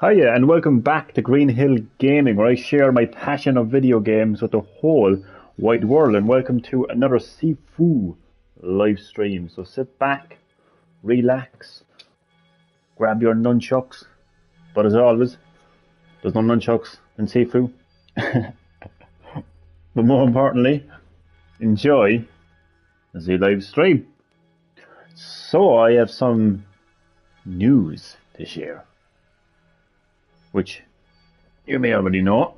Hiya, and welcome back to Green Hill Gaming, where I share my passion of video games with the whole wide world. And welcome to another Sifu live stream. So sit back, relax, grab your nunchucks. But as always, there's no nunchucks in Sifu. But more importantly, enjoy the live stream. So I have some news to share, which you may already know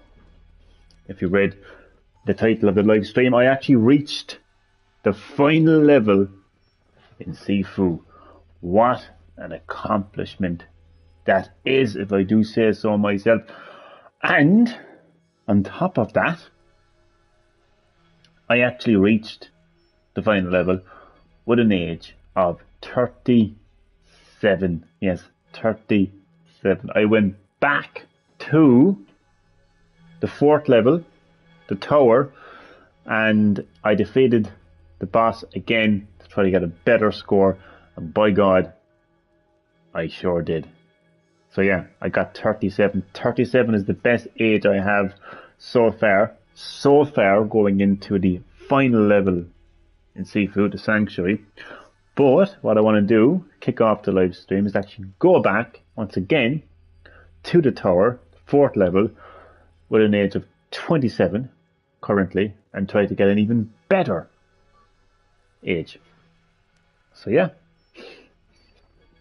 if you read the title of the live stream. I actually reached the final level in Sifu. What an accomplishment that is, if I do say so myself. And on top of that, I actually reached the final level with an age of 37. Yes, 37. I went back to the 4th level, the tower, and I defeated the boss again to try to get a better score, and by God, I sure did. So yeah, I got 37. 37 is the best age I have so far going into the final level in Sifu, the Sanctuary. But what I want to do, kick off the live stream, is actually go back once again to the tower, 4th level, with an age of 27 currently, and try to get an even better age. So yeah,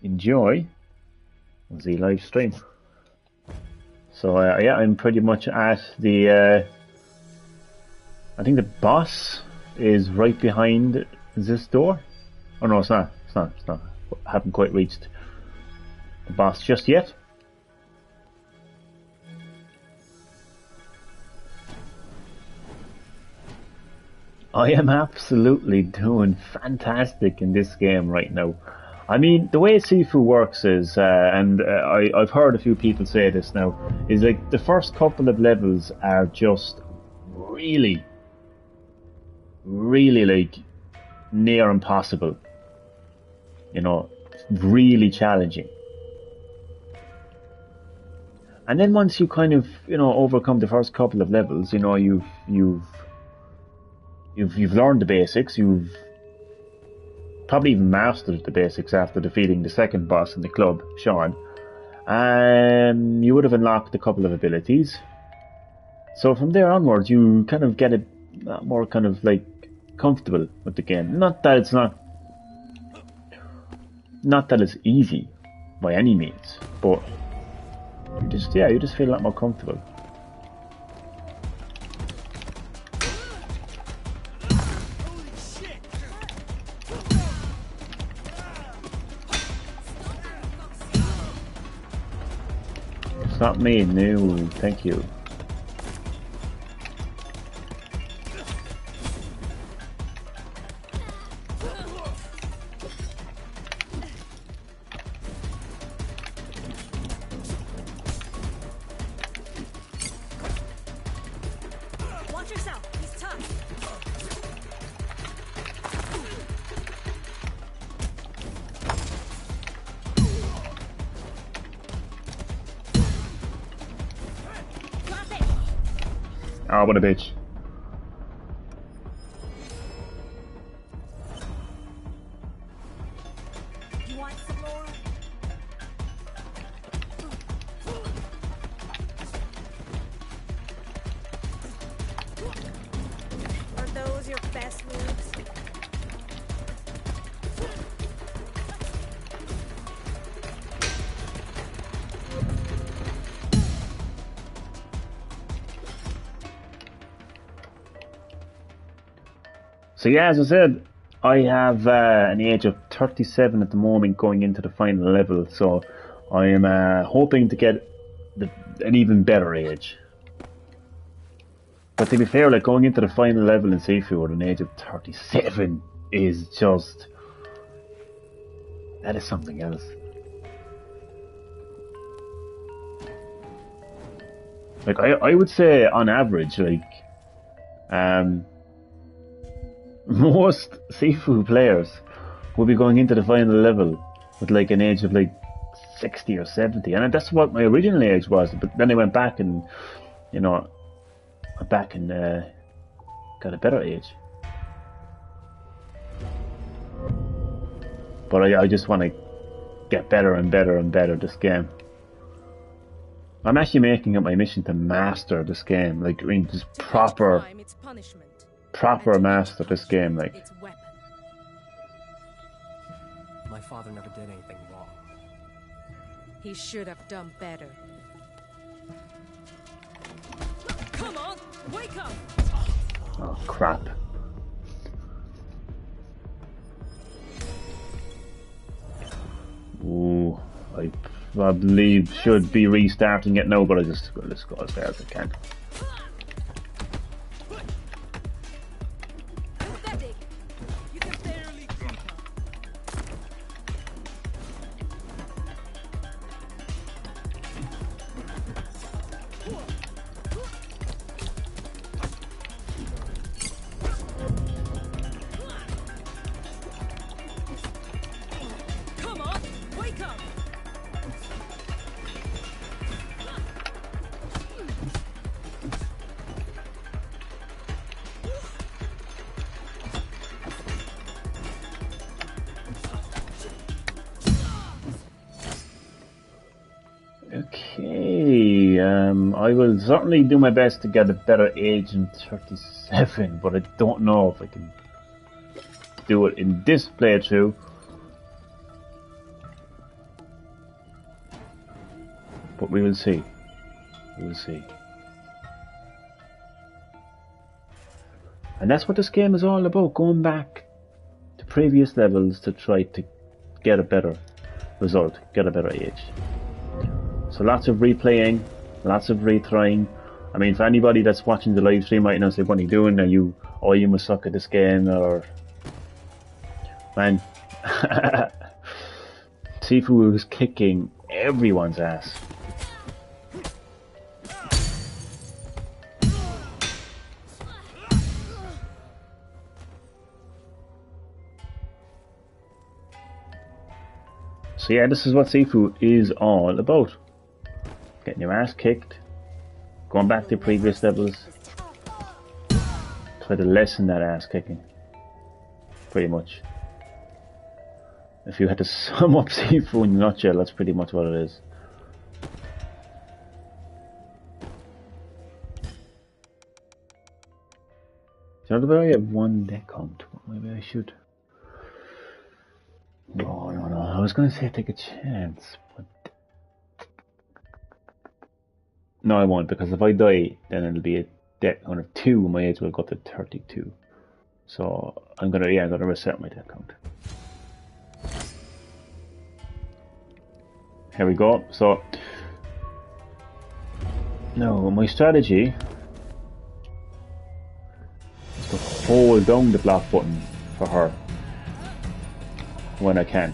enjoy the live stream. So yeah, I'm pretty much at the, I think the boss is right behind this door. Oh no, it's not. I haven't quite reached the boss just yet. I am absolutely doing fantastic in this game right now. I mean, the way Sifu works is, I've heard a few people say this now, is like the first couple of levels are just really like near impossible. You know, really challenging. And then once you kind of, overcome the first couple of levels, you've learned the basics. You've probably even mastered the basics after defeating the second boss in the club, Sean. You would have unlocked a couple of abilities. So from there onwards, you kind of get a lot more kind of like comfortable with the game. Not that it's easy by any means, but you just feel a lot more comfortable. It's not me, no, thank you. Watch yourself, he's tough. Oh, what a bitch. You want some more? Are those your best moves? So yeah, as I said, I have an age of 37 at the moment going into the final level, so I am hoping to get an even better age. But to be fair, like going into the final level in Sifu at an age of 37 is just... that is something else. Like I would say on average, like most Sifu players will be going into the final level with like an age of like 60 or 70, and that's what my original age was. But then I went back and, you know, got a better age. But I just want to get better and better and better this game. I'm actually making it my mission to master this game, like, I mean, just proper master this game, like. My father never did anything wrong. He should have done better. Come on, wake up! Oh crap. Ooh, I probably should be restarting it now, but let's go as far as I can. Pathetic. You can barely keep up. Come on, wake up! Okay, I will certainly do my best to get a better age in 37, but I don't know if I can do it in this playthrough. But we will see. We will see. And that's what this game is all about, going back to previous levels to try to get a better result, get a better age. So lots of replaying, lots of retrying. I mean, for anybody that's watching the live stream right now, say, what are you doing? Are you, oh, you must suck at this game, or... Man, Sifu was kicking everyone's ass. So yeah, this is what Sifu is all about. Getting your ass kicked, going back to previous levels, try to lessen that ass kicking. Pretty much. If you had to sum up Sifu in a nutshell, that's pretty much what it is. So I only have one deck count. Maybe I should. No. I was going to say take a chance, but no, I won't, because if I die, then it'll be a deck count of 2. My age will go up to 32. So I'm gonna reset my deck count. Here we go. So now my strategy is to hold down the block button for her when I can.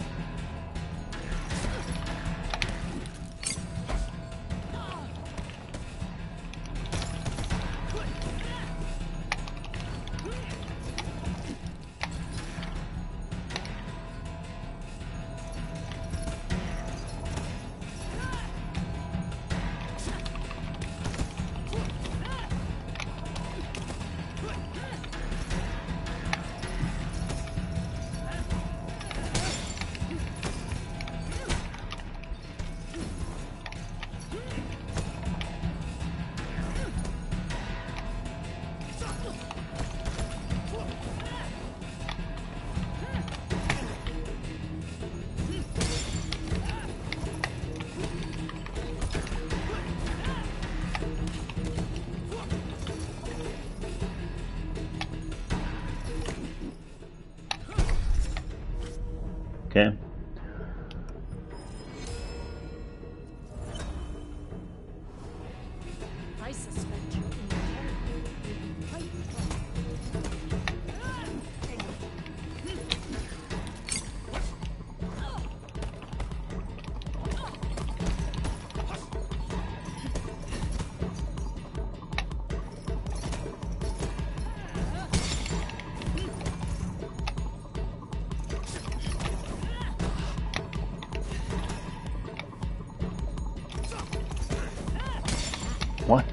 What?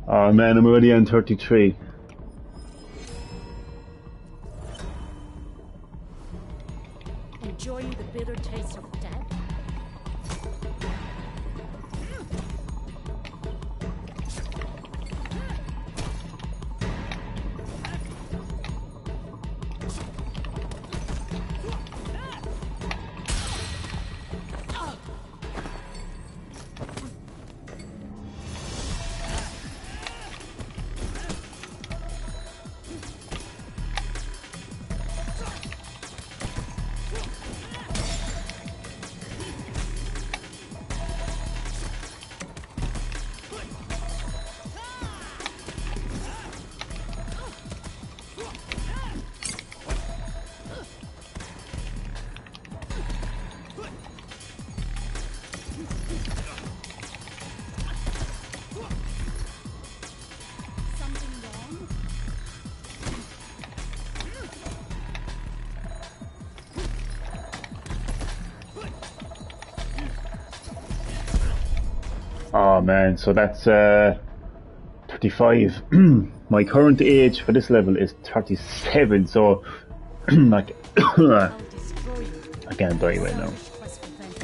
Oh man, I'm already on 33. Enjoying the bitter taste of death? Oh man, so that's 35. My current age for this level is 37, so like I'll destroy you. I can't die right now. Selfish quest for vengeance.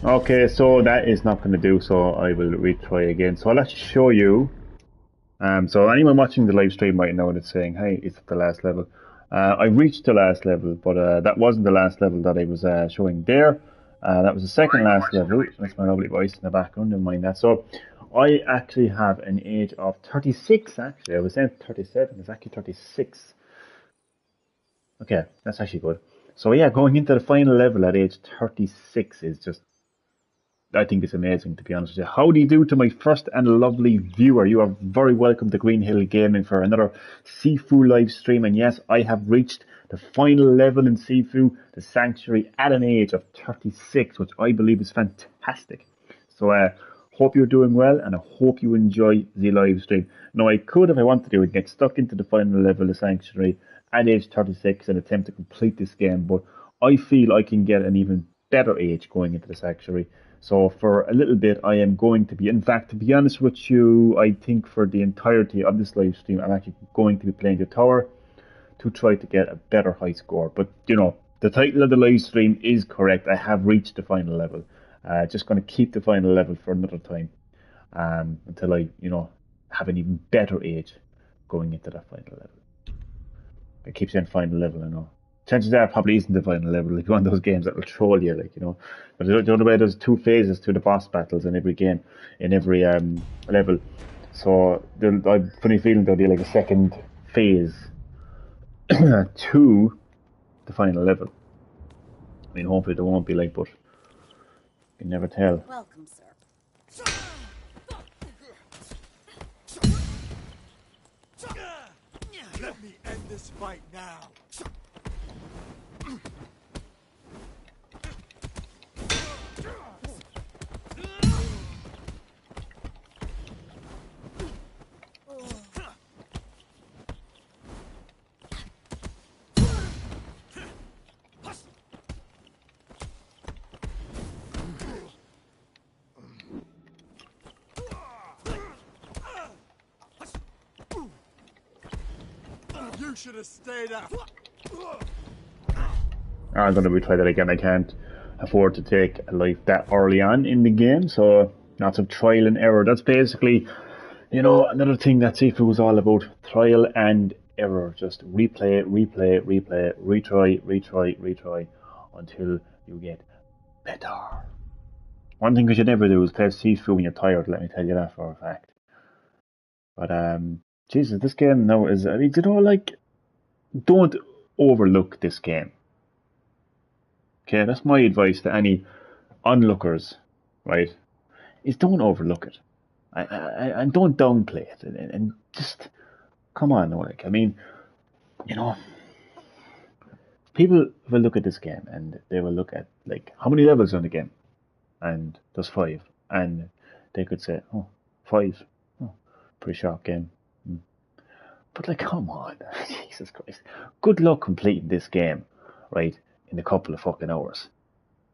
Okay, so that is not going to do, so I will retry again. So I'll actually show you. So anyone watching the live stream might know it's saying, hey, it's the last level. I reached the last level, but that wasn't the last level that I was showing there. That was the second last level. That's my lovely voice in the background, never mind that. So I actually have an age of 36, actually. I was saying 37, it's actually 36. Okay, that's actually good. So yeah, going into the final level at age 36 is just, I think it's amazing, to be honest with you. How do you do to my first and lovely viewer? You are very welcome to Green Hill Gaming for another Sifu live stream. And yes, I have reached the final level in Sifu, the Sanctuary, at an age of 36, which I believe is fantastic. So hope you're doing well, and I hope you enjoy the live stream. Now, I could, if I wanted to, get stuck into the final level of the Sanctuary at age 36 and attempt to complete this game, but I feel I can get an even better age going into the Sanctuary. So for a little bit, I am going to be, in fact, to be honest with you, I think for the entirety of this live stream, I'm actually going to be playing the tower to try to get a better high score. But, you know, the title of the live stream is correct. I have reached the final level. Just going to keep the final level for another time until I, you know, have an even better age going into that final level. I keep saying final level, I know. Chances are it probably isn't the final level. Like one of those games that will troll you, like, you know. But the other way, there's two phases to the boss battles in every game, in every level. So I've a funny feeling there'll be like a second phase to the final level. I mean, hopefully there won't be, like, but you can never tell. Welcome, sir. Let me end this fight now. You should have stayed out. I'm going to retry that again. I can't afford to take a life that early on in the game, so lots of trial and error. That's basically, you know, another thing that Sifu was all about: trial and error. Just replay, replay, replay, retry, retry, retry until you get better. One thing we should never do is play Sifu when you're tired. Let me tell you that for a fact. But Jesus, this game now is, I mean, you know, like, don't overlook this game. Okay, that's my advice to any onlookers, right? Is don't overlook it. And don't downplay it, and just come on, like I mean, you know, people will look at this game and they will look at like how many levels on the game, and there's five, and they could say, oh, five, oh, pretty short game. But like, come on, Jesus Christ, good luck completing this game, right, in a couple of fucking hours.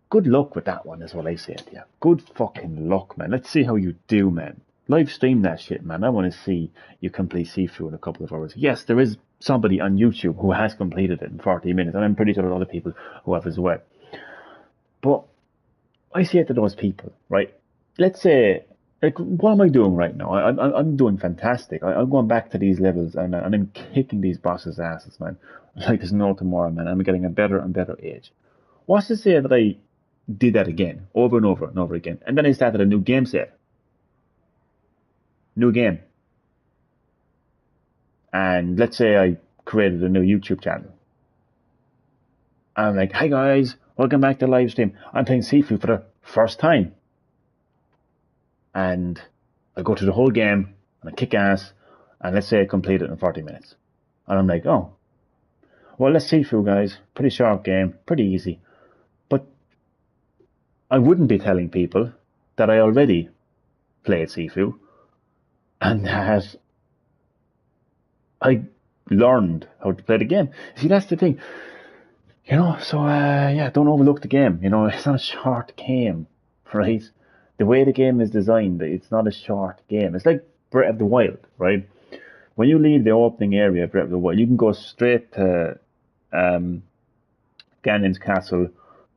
Good luck with that one, is what I say to you. Good fucking luck, man. Let's see how you do, man. Live stream that shit, man. I want to see you complete Sifu in a couple of hours. Yes, there is somebody on YouTube who has completed it in 40 minutes, and I'm pretty sure there are other people who have as well. But I say to those people, right? Let's say, like, what am I doing right now? I'm doing fantastic. I'm going back to these levels, and I'm kicking these bosses' asses, man. Like there's no tomorrow, man. I'm getting a better and better age. What's to say that I did that again, over and over and over again, and then I started a new game set, new game, and let's say I created a new YouTube channel. I'm like, hi guys, welcome back to the live stream. I'm playing Sifu for the first time, and I go through the whole game and I kick ass, and let's say I complete it in 40 minutes, and I'm like, oh, well, let's Sifu, guys, pretty short game, pretty easy. But I wouldn't be telling people that I already played Sifu and that I learned how to play the game. See, that's the thing. You know, so yeah, don't overlook the game. You know, it's not a short game, right? The way the game is designed, it's not a short game. It's like Breath of the Wild, right? When you leave the opening area of Breath of the Wild, you can go straight to Ganon's castle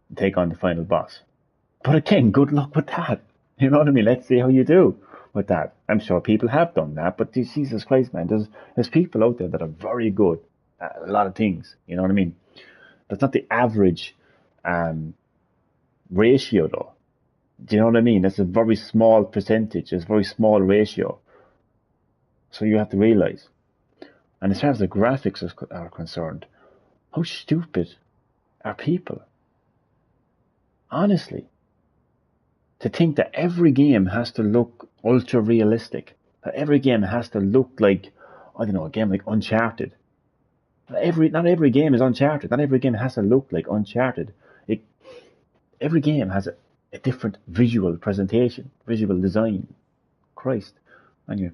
and take on the final boss. But again, good luck with that. You know what I mean? Let's see how you do with that. I'm sure people have done that, but Jesus Christ, man, there's people out there that are very good at a lot of things. You know what I mean? That's not the average ratio, though. Do you know what I mean? That's a very small percentage. It's a very small ratio. So you have to realize. And as far as the graphics are concerned, how stupid are people? Honestly. To think that every game has to look ultra realistic. That every game has to look like, I don't know, a game like Uncharted. Not every game is Uncharted. Not every game has to look like Uncharted. Every game has a different visual presentation, visual design. Christ. Anyway.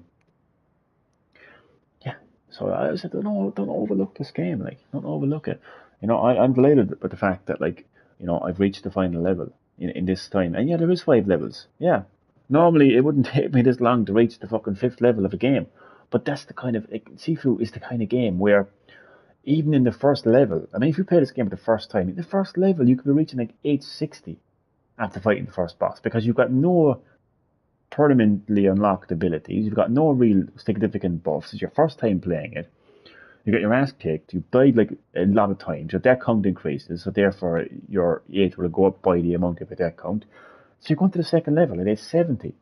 Yeah. So I said, don't overlook this game. Like, don't overlook it. You know, I'm delighted with the fact that, like, you know, I've reached the final level in this time. And yeah, there is 5 levels. Yeah. Normally, it wouldn't take me this long to reach the fucking 5th level of a game. But that's the kind of, like, Sifu is the kind of game where even in the first level, I mean, if you play this game for the first time, in the first level, you could be reaching like 860 after fighting the first boss because you've got no permanently unlocked abilities, you've got no real significant buffs. It's your first time playing it. You get your ass kicked, you died like a lot of times, your death count increases, so therefore your age will go up by the amount of your death count. So you're going to the second level at age 70.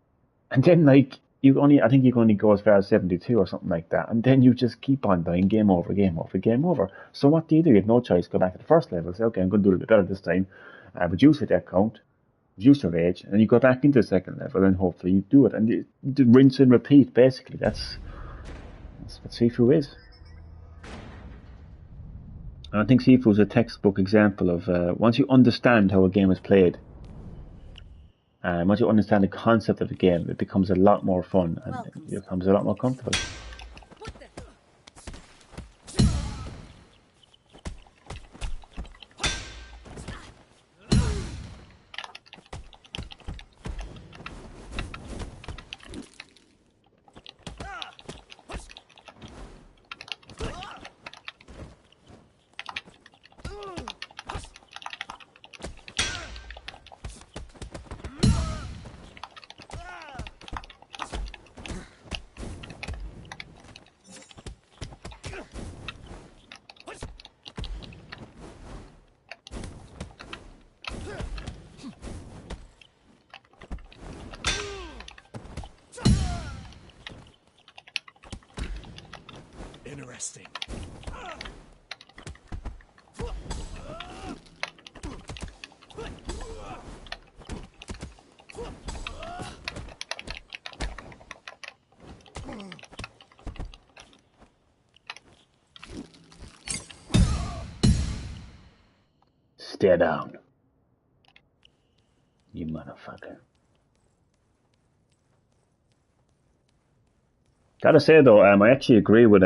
And then, like, I think you can only go as far as 72 or something like that. And then you just keep on dying, game over, game over, game over. So what do? You have no choice. Go back to the first level, say, okay, I'm going to do a little bit better this time. Reduce your death count, reduce your age, and then you go back into the second level, and hopefully you do it. And you rinse and repeat, basically. That's what Sifu is. And I think Sifu is a textbook example of once you understand how a game is played, once you understand the concept of the game, it becomes a lot more fun and it becomes a lot more comfortable. Stay down. You motherfucker. Gotta say though, I actually agree with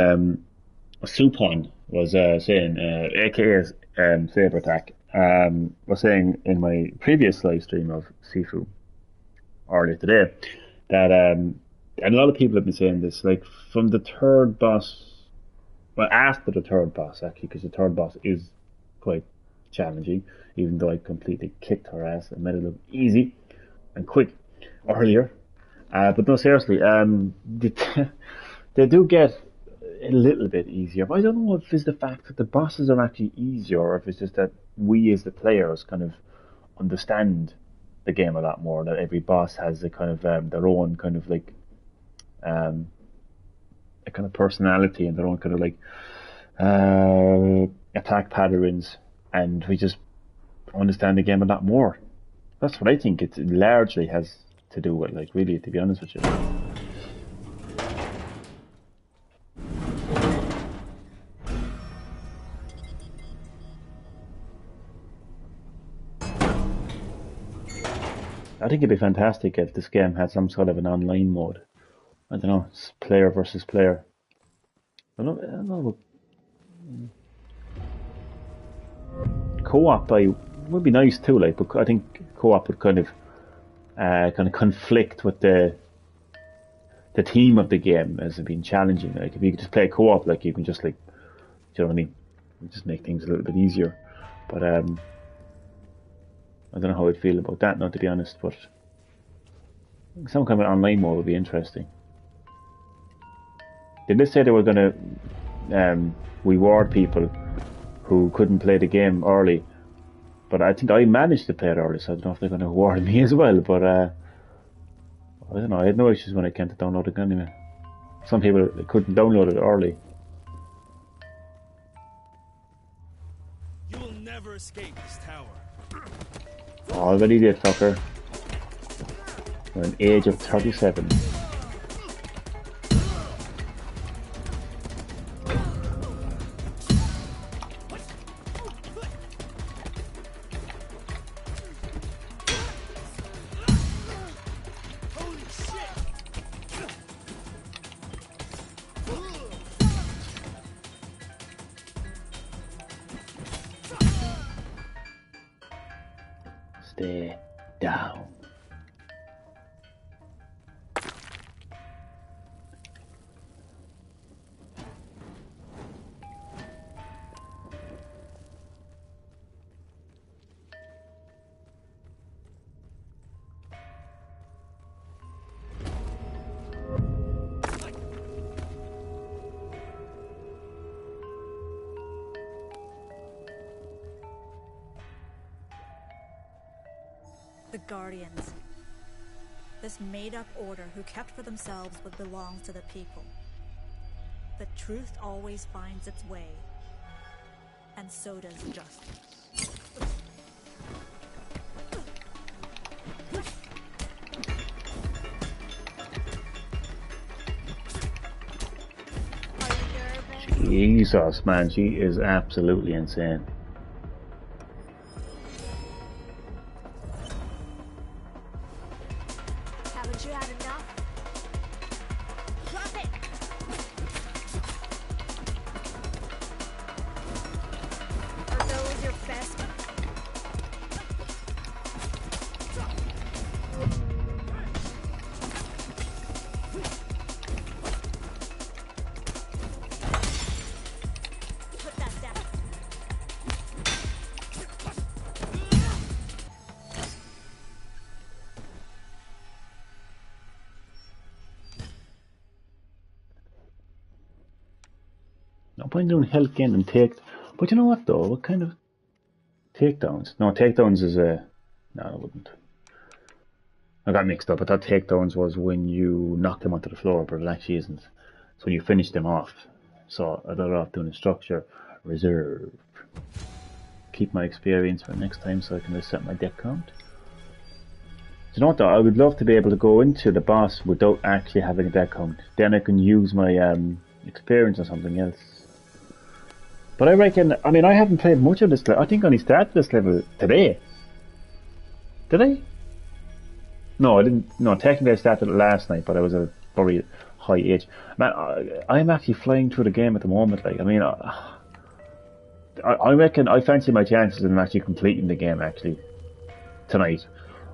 Supon was saying, AKA's Saber Attack, was saying in my previous live stream of Sifu earlier today that, and a lot of people have been saying this, like from the third boss, well, after the third boss actually, because the third boss is quite challenging, even though I completely kicked her ass and made it look easy and quick earlier. But no, seriously, they do get a little bit easier. But I don't know if it's the fact that the bosses are actually easier, or if it's just that we as the players kind of understand the game a lot more. That every boss has a kind of their own kind of like a kind of personality and their own kind of like attack patterns, and we just understand the game a lot more. That's what I think it largely has to do with, like, really, to be honest with you. I think it'd be fantastic if this game had some sort of an online mode. I don't know, it's player versus player. I don't know. Co-op would be nice too, like, but I think co-op would kind of conflict with the theme of the game as it being challenging. Like if you could just play co-op, like you can just like, do you know what I mean? Just make things a little bit easier. But I don't know how I'd feel about that now, to be honest. But some kind of online mode would be interesting. They did say they were going to reward people who couldn't play the game early, but I think I managed to play it early, so I don't know if they're going to reward me as well. But I don't know. I had no issues when it came to downloading anyway. Some people couldn't download it early. You will never escape this tower. Already did, fucker. At an age of 37. Stay down. The Guardians. This made-up order who kept for themselves what belongs to the people. The truth always finds its way. And so does justice. Jesus, man, she is absolutely insane. Haven't you had enough? Drop it! Are those your best? Put that down. No point doing health gain and take. But you know what though? What kind of takedowns? No, takedowns is a. No, I wouldn't. I got mixed up. I thought takedowns was when you knock them onto the floor, but it actually isn't. It's when you finish them off. So I better off doing a structure reserve. Keep my experience for next time so I can reset my deck count. Do you know what though? I would love to be able to go into the boss without actually having a deck count. Then I can use my experience or something else. But I reckon, I mean, I haven't played much of this level. I think I only started this level today. Did I? No, I didn't. No, technically I started it last night, but I was at a very high age. Man, I'm actually flying through the game at the moment. Like, I mean, I reckon I fancy my chances in actually completing the game actually tonight.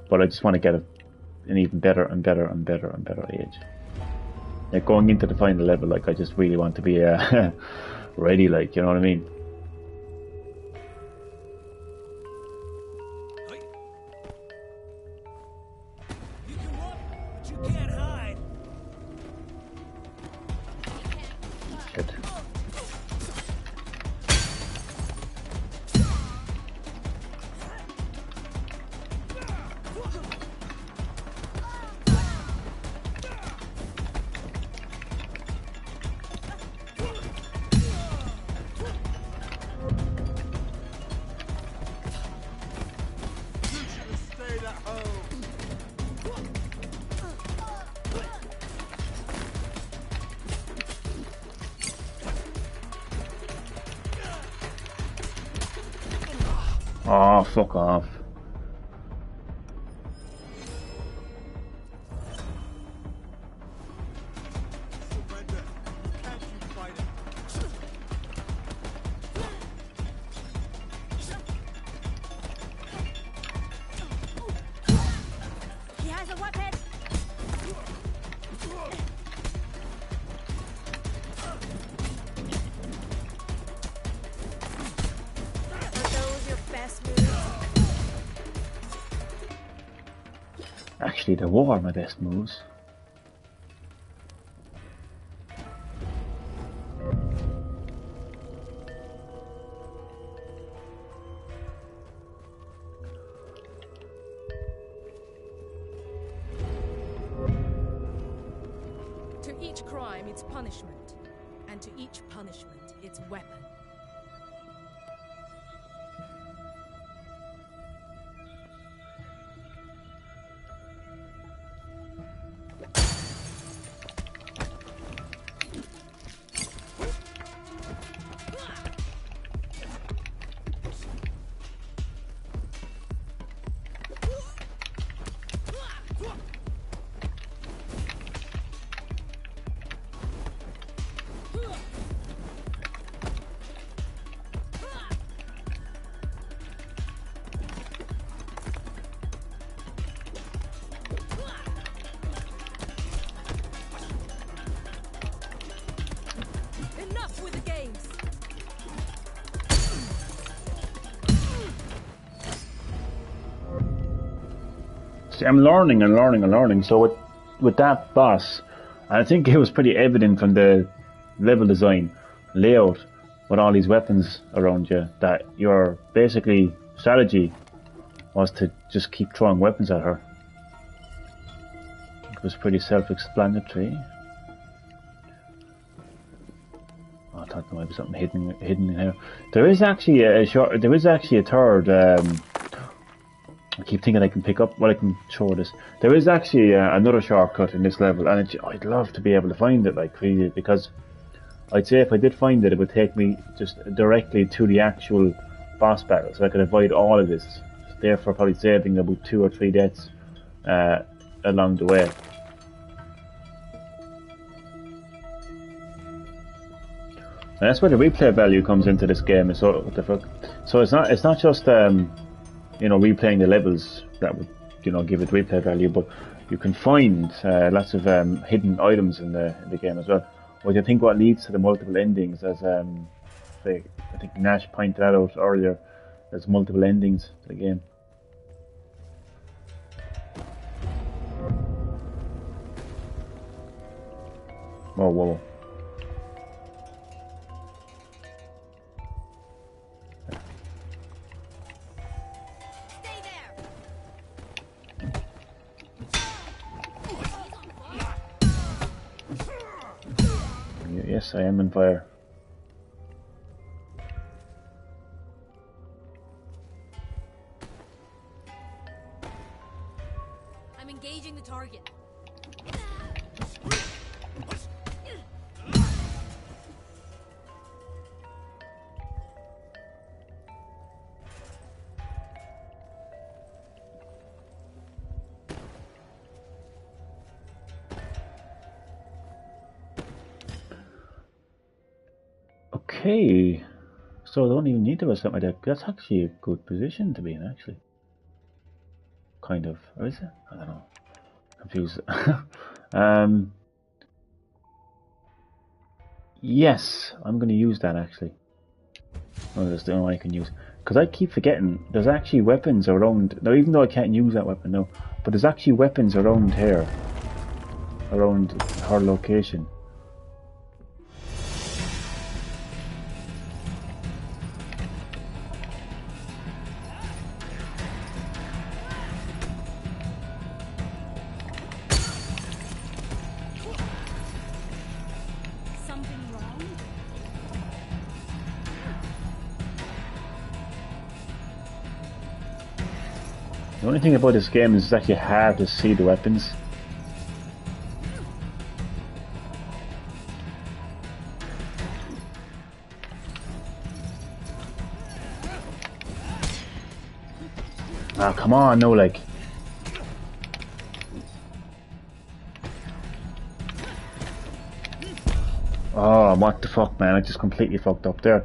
But I just want to get an even better and better and better and better age. Like going into the final level, like I just really want to be ready. Like, you know what I mean? You can walk, but you can't hide. Shit. You should have stayed at home. Oh, fuck off. Surrender. Can't you fight it? He has a weapon! Are those your best moves? Actually, they were my best moves. To each crime, its punishment, and to each punishment, its weapon. Enough with the games! See, I'm learning and learning and learning. So with that boss, I think it was pretty evident from the level design, layout, with all these weapons around you, that your basically strategy was to just keep throwing weapons at her. It was pretty self-explanatory. Oh, I thought there might be something hidden in here. There is actually a third. I keep thinking I can pick up. Well, I can show this. There is actually another shortcut in this level, and I'd love to be able to find it, like really, because I'd say if I did find it, it would take me just directly to the actual boss battle, so I could avoid all of this. Therefore, probably saving about 2 or 3 deaths along the way. And that's where the replay value comes into this game. So what the fuck? So it's not just replaying the levels that would give it replay value, but you can find lots of hidden items in the game as well. Which I think what leads to the multiple endings, as I think Nash pointed that out earlier. There's multiple endings to the game. Whoa, whoa. Yes, I am on fire. I'm engaging the target. Okay. So I don't even need to or something like that. That's actually a good position to be in, actually. Kind of. Or is it? I don't know. Confused. Yes, I'm going to use that actually. Oh, that's the only one I can use. Because I keep forgetting there's actually weapons around. Now, even though I can't use that weapon now, but there's actually weapons around here. Around her location. Something wrong? The only thing about this game is it's actually hard to see the weapons. Ah, come on, no, like. Oh, what the fuck, man? I just completely fucked up there.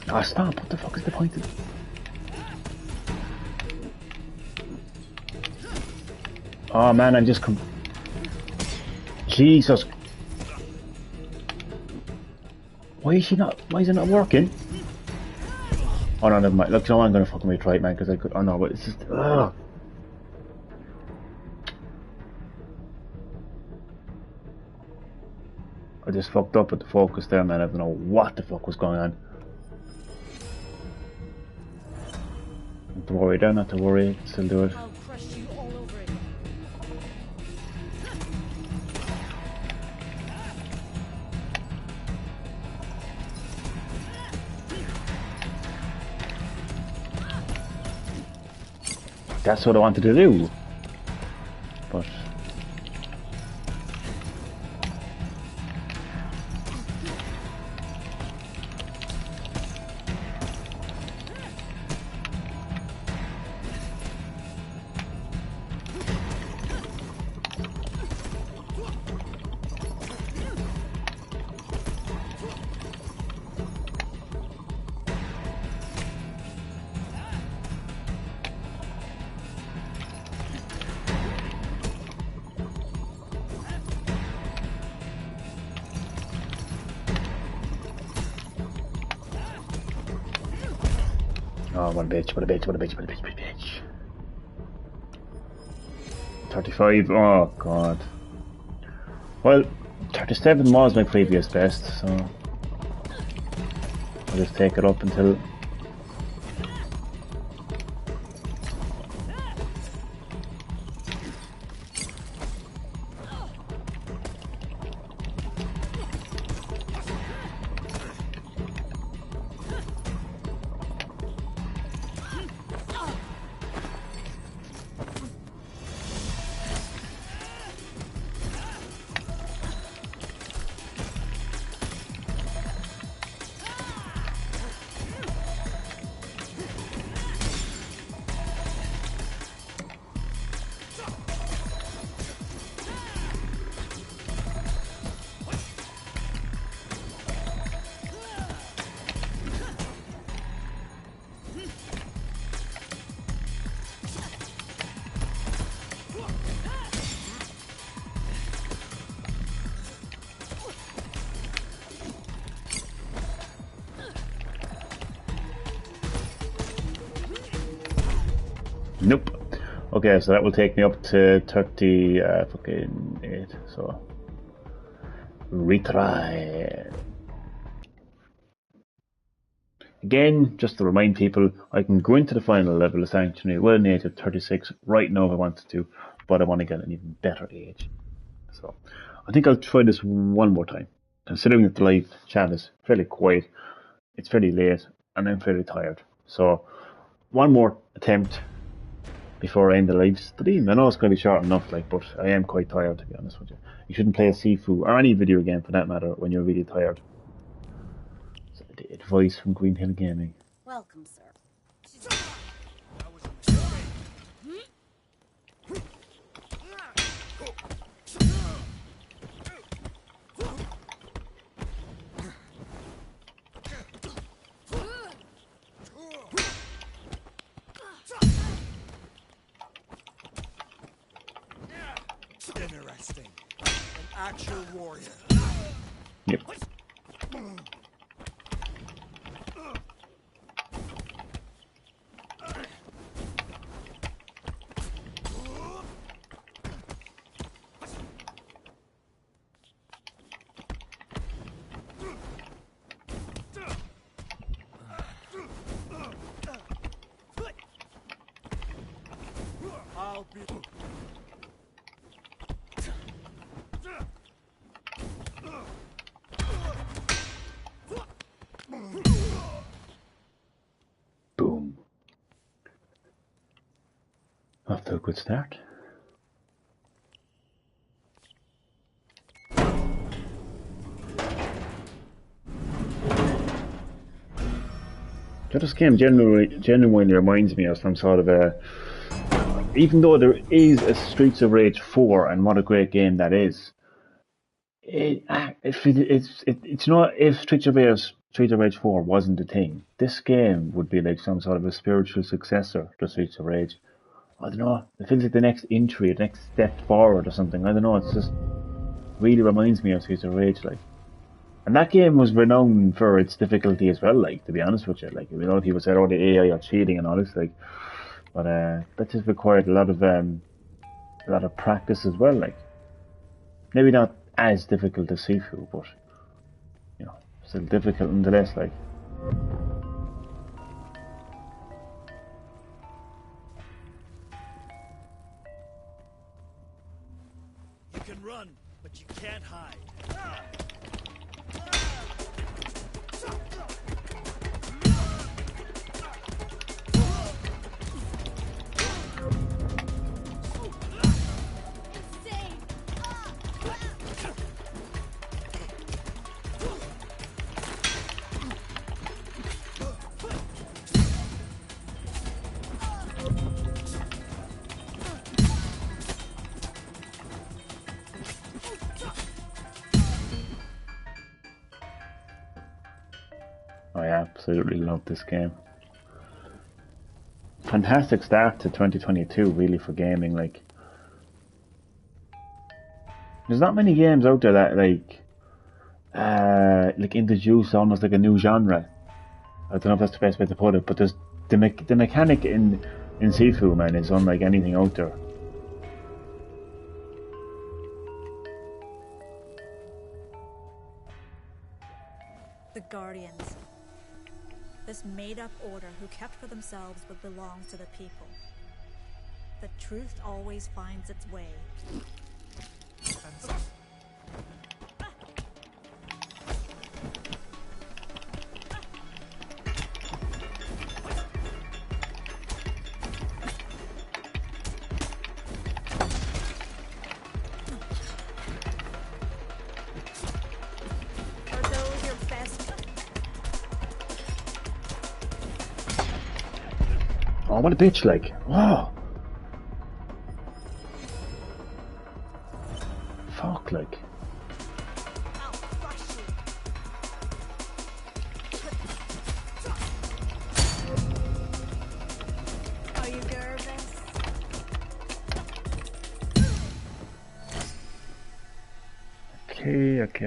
Ah, stop. What the fuck is the point of... Oh, man, I'm just... Jesus. Why is she not... Why is it not working? Oh, no, never mind. Look, you know what? I'm gonna fucking retry it, man, because I could... Oh, no, but it's just... Ugh. I just fucked up with the focus there, man. I don't know what the fuck was going on. Not to worry there, not to worry. Still do it. I'll crush you all over again. That's what I wanted to do. But... Oh, what a bitch, what a bitch, what a bitch, what a bitch, what a bitch. 35, oh god. Well, 37 was my previous best, so... I'll just take it up until... Nope. Okay, so that will take me up to 30, fucking 8, so... Retry. Again, just to remind people, I can go into the final level of Sanctuary with an age of 36 right now if I wanted to, but I want to get an even better age. So, I think I'll try this one more time. Considering that the live chat is fairly quiet, it's fairly late, and I'm fairly tired. So, one more attempt before I end the live stream. I know it's going to be short enough, like, but I am quite tired, to be honest with you. You shouldn't play a Sifu, or any video game for that matter, when you're really tired. So, the advice from Green Hill Gaming. Welcome, sir. That was a mistake. actual warrior. Yep. I'll be. Boom. Off to a good start. So this game genuinely reminds me of some sort of a. Even though there is a Streets of Rage 4, and what a great game that is, it's not. If Streets of Rage 4 wasn't a thing, this game would be like some sort of a spiritual successor to Streets of Rage. I don't know. It feels like the next entry, the next step forward or something. I don't know. It's just really reminds me of Streets of Rage, like. And that game was renowned for its difficulty as well, like, to be honest with you. Like, you know, people said, oh, the AI are cheating and all this, like, but that just required a lot of practice as well, like. Maybe not as difficult as Sifu, but, you know, still difficult nonetheless, like. You can run, but you can't hide. I absolutely love this game. Fantastic start to 2022, really, for gaming. Like, there's not many games out there that like introduce almost like a new genre. I don't know if that's the best way to put it, but there's the mechanic in Sifu, man, is unlike anything out there. The Guardians. This made-up order who kept for themselves what belongs to the people. The truth always finds its way. Are those your best? Oh, what a bitch, like. Oh. Fuck, like. I'll crush you. Are you nervous?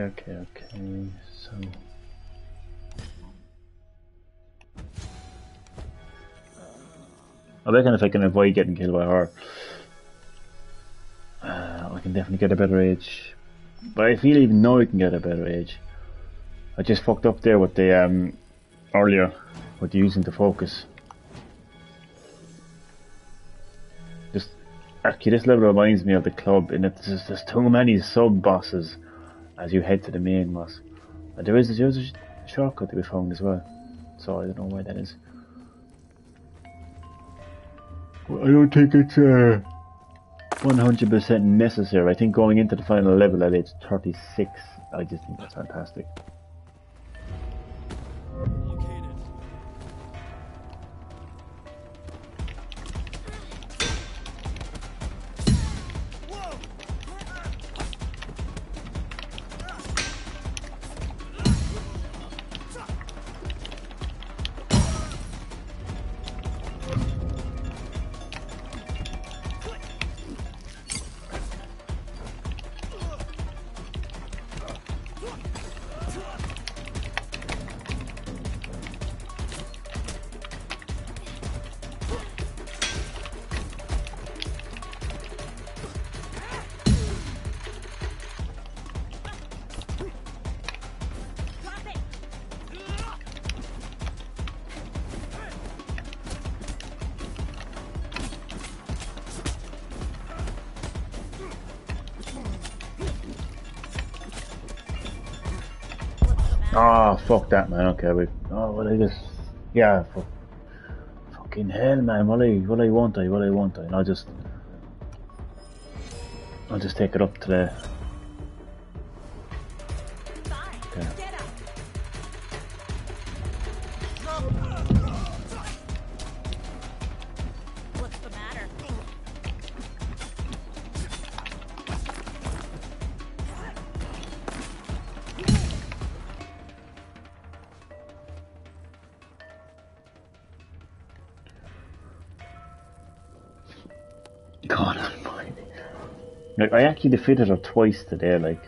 Okay. So. I reckon if I can avoid getting killed by her, I can definitely get a better age. But I feel even now I can get a better age. I just fucked up there with the earlier with using the focus. Just actually, this level reminds me of the club in that there's too many sub bosses as you head to the main boss. And there's a shortcut to be found as well. So I don't know why that is. I don't think it's 100% necessary. I think going into the final level at age 36, I just think that's fantastic. Located. Whoa! Oh, fuck that, man. Okay, wait. Oh, well, I just... Yeah, fucking hell, man. What I want I? And I'll just take it up to the... Okay. Get up. What's the matter? God almighty. Like, I actually defeated her twice today, like...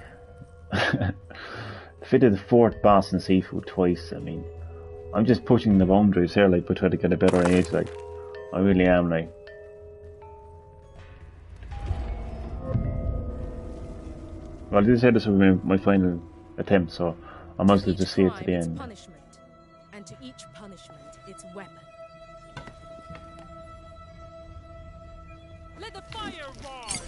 defeated the fourth boss in Sifu twice, I mean... I'm just pushing the boundaries here, like, but try to get a better age, like... I really am, like... Well, I did say this will be my final attempt, so I might as well just see it to the end. Punishment, and to each punishment, its weapon. Let the fire rise!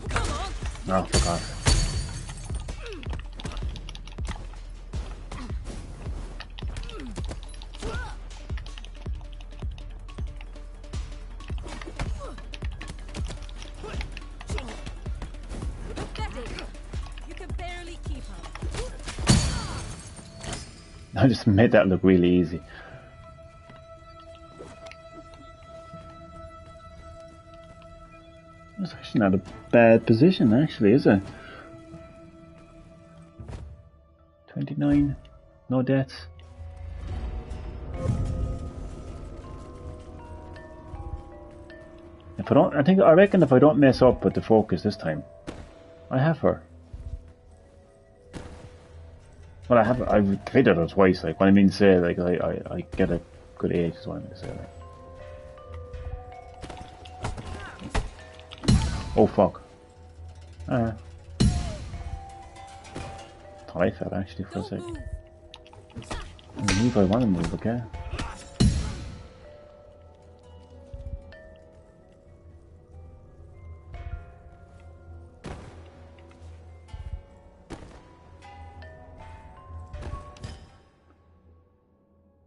Come on! Oh, fuck off. Pathetic! You can barely keep up. I just made that look really easy. That's actually not a bad position, actually, is it? 29, no deaths. If I reckon if I don't mess up with the focus this time, I have her. Well, I've defeated her twice, like, what I mean to say, like, I get a good age, is what I mean to say, like. Oh, fuck. Thought I fell, actually, for a sec. I move if I want to move, okay?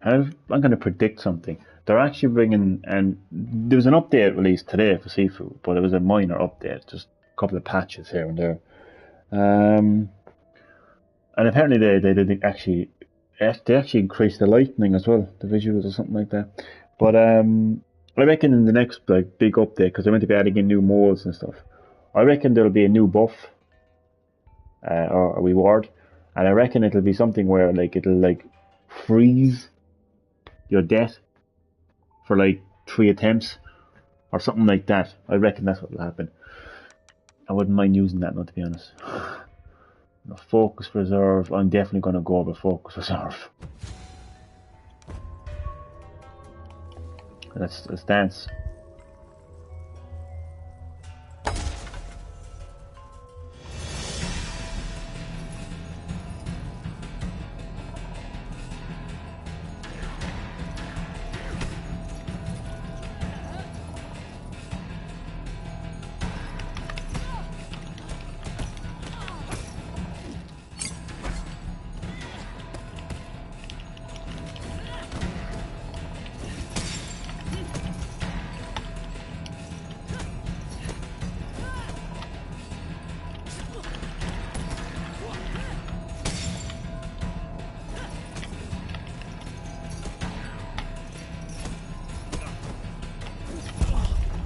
I'm going to predict something. They're actually bringing, and there was an update released today for Sifu, but it was a minor update, just a couple of patches here and there. And apparently they did actually increased the lightning as well, the visuals or something like that. But I reckon in the next like big update, because they're meant to be adding in new modes and stuff, I reckon there'll be a new buff or a reward, and I reckon it'll be something where like it'll like freeze your death for like 3 attempts or something like that. I reckon that's what will happen. I wouldn't mind using that, not to be honest. Focus reserve. I'm definitely going to go over focus reserve. Let's dance.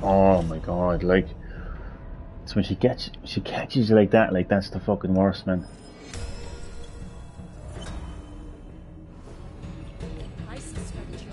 Oh my god, like, it's when she catches you like that, like, that's the fucking worst, man. I suspect you.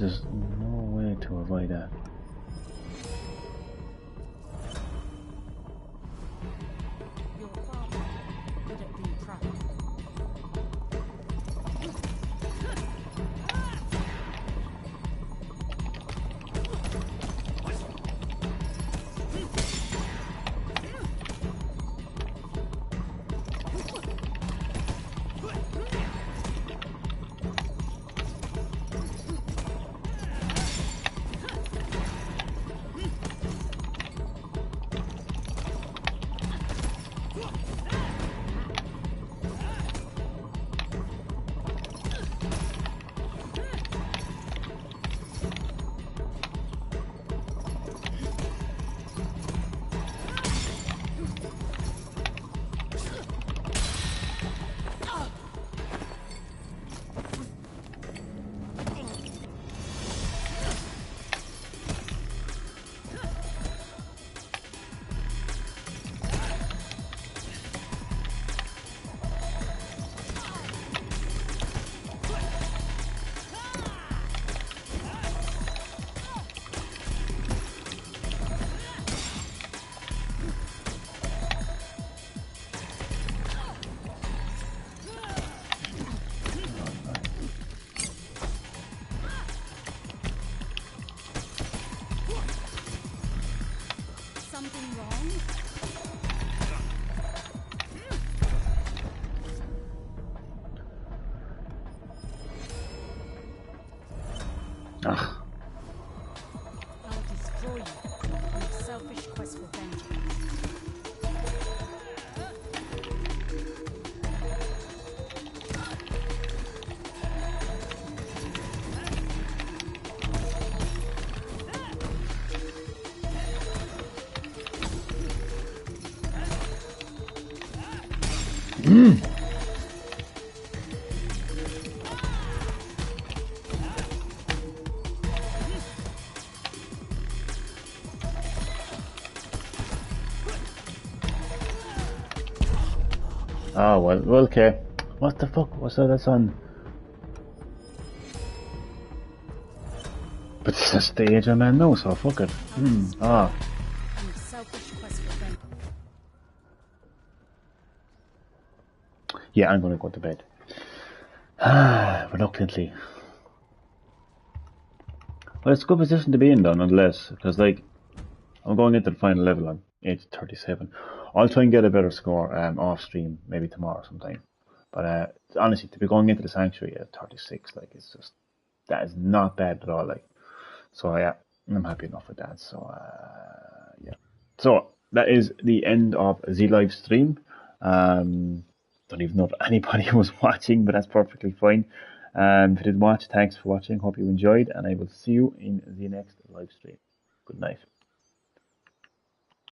There's no way to avoid that. Your father, good at being practical. Something wrong? Ah. I'll destroy you in a selfish quest for vengeance. Oh, well, okay. What the fuck was that on? But it's a stage a man knows, so fuck it. Ah. In a selfish quest for vengeance. Yeah, I'm gonna go to bed. Reluctantly. Well, it's a good position to be in though, nonetheless, because like, I'm going into the final level on 8:37. I'll try and get a better score off stream, maybe tomorrow sometime. But honestly, to be going into the sanctuary at 36, like, it's just, that is not bad at all, like. So yeah, I'm happy enough with that. So yeah. So that is the end of the live stream. Don't even know if anybody was watching, but that's perfectly fine. If you did watch, thanks for watching. Hope you enjoyed, and I will see you in the next live stream. Good night.